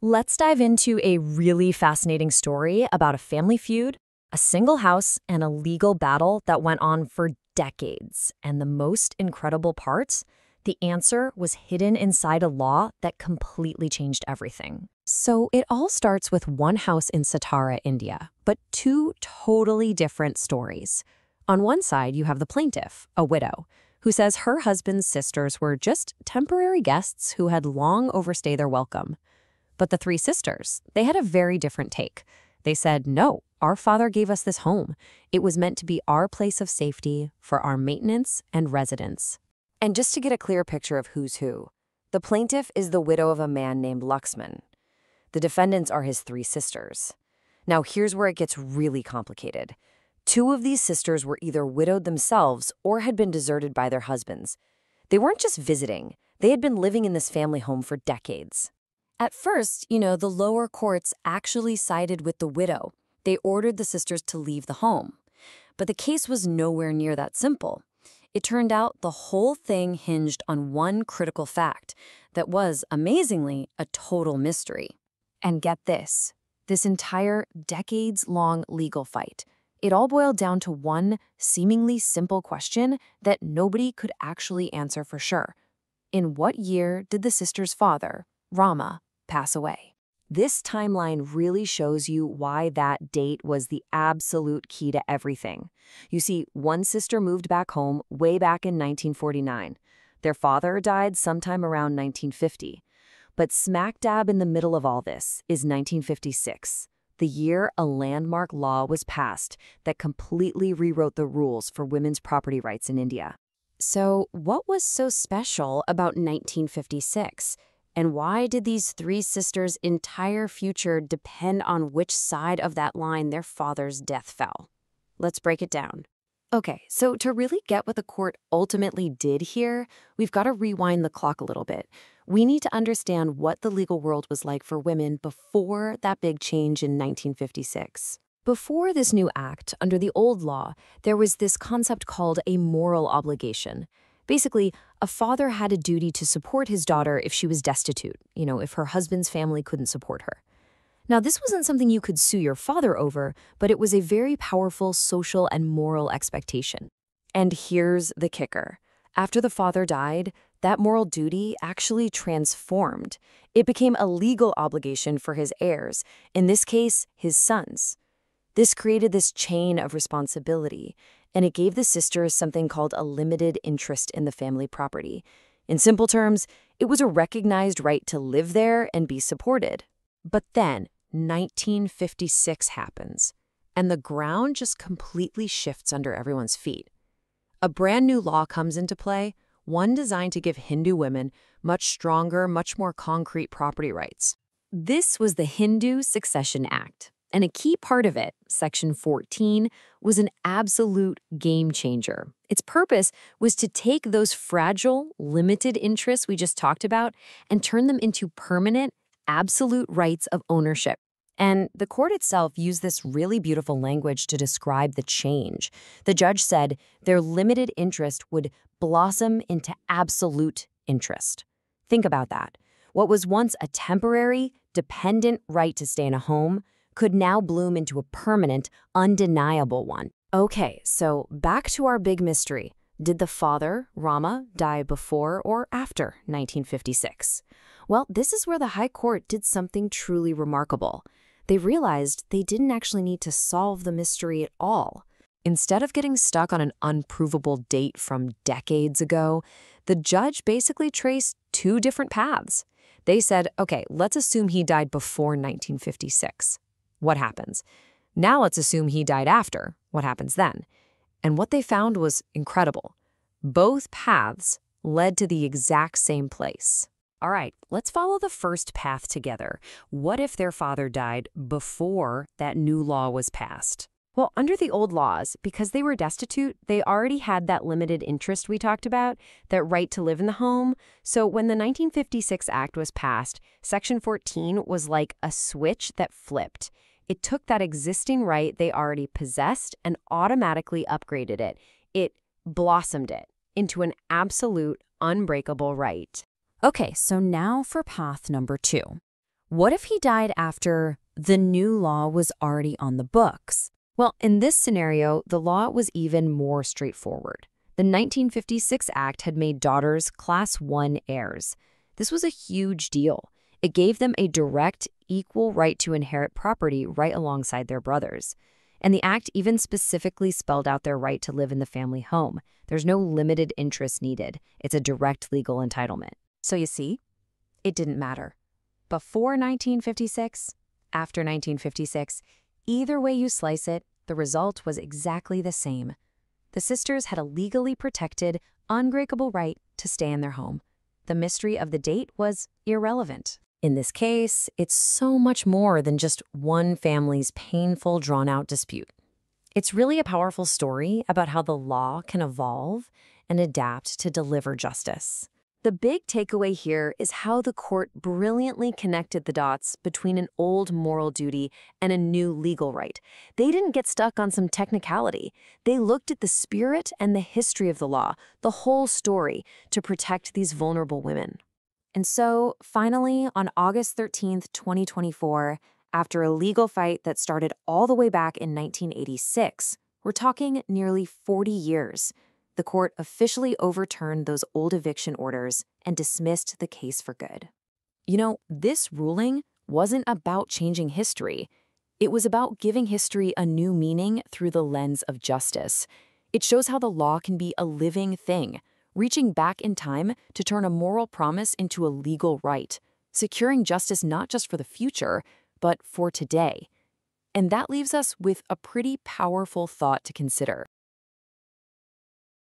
Let's dive into a really fascinating story about a family feud, a single house, and a legal battle that went on for decades. And the most incredible part? The answer was hidden inside a law that completely changed everything. So it all starts with one house in Satara, India, but two totally different stories. On one side, you have the plaintiff, a widow, who says her husband's sisters were just temporary guests who had long overstayed their welcome. But the three sisters, they had a very different take. They said, no, our father gave us this home. It was meant to be our place of safety for our maintenance and residence. And just to get a clear picture of who's who, the plaintiff is the widow of a man named Laxman. The defendants are his three sisters. Now here's where it gets really complicated. Two of these sisters were either widowed themselves or had been deserted by their husbands. They weren't just visiting. They had been living in this family home for decades. At first, the lower courts actually sided with the widow. They ordered the sisters to leave the home. But the case was nowhere near that simple. It turned out the whole thing hinged on one critical fact that was, amazingly, a total mystery. And get this entire decades-long legal fight, it all boiled down to one seemingly simple question that nobody could actually answer for sure. In what year did the sisters' father, Rama, pass away? This timeline really shows you why that date was the absolute key to everything. You see, one sister moved back home way back in 1949. Their father died sometime around 1950. But smack dab in the middle of all this is 1956, the year a landmark law was passed that completely rewrote the rules for women's property rights in India. So what was so special about 1956? And why did these three sisters' entire future depend on which side of that line their father's death fell? Let's break it down. Okay, so to really get what the court ultimately did here, we've got to rewind the clock a little bit. We need to understand what the legal world was like for women before that big change in 1956. Before this new act, under the old law, there was this concept called a moral obligation. Basically, a father had a duty to support his daughter if she was destitute, if her husband's family couldn't support her. Now, this wasn't something you could sue your father over, but it was a very powerful social and moral expectation. And here's the kicker. After the father died, that moral duty actually transformed. It became a legal obligation for his heirs, in this case, his sons. This created this chain of responsibility, and it gave the sisters something called a limited interest in the family property. In simple terms, it was a recognized right to live there and be supported. But then, 1956 happens, and the ground just completely shifts under everyone's feet. A brand new law comes into play, one designed to give Hindu women much stronger, much more concrete property rights. This was the Hindu Succession Act. And a key part of it, Section 14, was an absolute game changer. Its purpose was to take those fragile, limited interests we just talked about and turn them into permanent, absolute rights of ownership. And the court itself used this really beautiful language to describe the change. The judge said their limited interest would blossom into absolute interest. Think about that. What was once a temporary, dependent right to stay in a home could now bloom into a permanent, undeniable one. Okay, so back to our big mystery. Did the father, Rama, die before or after 1956? Well, this is where the High Court did something truly remarkable. They realized they didn't actually need to solve the mystery at all. Instead of getting stuck on an unprovable date from decades ago, the judge basically traced two different paths. They said, okay, let's assume he died before 1956. What happens? Now let's assume he died after. What happens then? And what they found was incredible. Both paths led to the exact same place. All right, let's follow the first path together. What if their father died before that new law was passed? Well, under the old laws, because they were destitute, they already had that limited interest we talked about, that right to live in the home. So when the 1956 Act was passed, Section 14 was like a switch that flipped. It took that existing right they already possessed and automatically upgraded it. It blossomed it into an absolute, unbreakable right. Okay, so now for path number 2. What if he died after the new law was already on the books? Well, in this scenario, the law was even more straightforward. The 1956 Act had made daughters Class 1 heirs. This was a huge deal. It gave them a direct, equal right to inherit property right alongside their brothers. And the Act even specifically spelled out their right to live in the family home. There's no limited interest needed. It's a direct legal entitlement. So you see, it didn't matter. Before 1956, after 1956, either way you slice it, the result was exactly the same. The sisters had a legally protected, unbreakable right to stay in their home. The mystery of the date was irrelevant. In this case, it's so much more than just one family's painful, drawn-out dispute. It's really a powerful story about how the law can evolve and adapt to deliver justice. The big takeaway here is how the court brilliantly connected the dots between an old moral duty and a new legal right. They didn't get stuck on some technicality. They looked at the spirit and the history of the law, the whole story, to protect these vulnerable women. And so, finally, on August 13th, 2024, after a legal fight that started all the way back in 1986, we're talking nearly 40 years, the court officially overturned those old eviction orders and dismissed the case for good. You know, this ruling wasn't about changing history. It was about giving history a new meaning through the lens of justice. It shows how the law can be a living thing, reaching back in time to turn a moral promise into a legal right, securing justice not just for the future, but for today. And that leaves us with a pretty powerful thought to consider.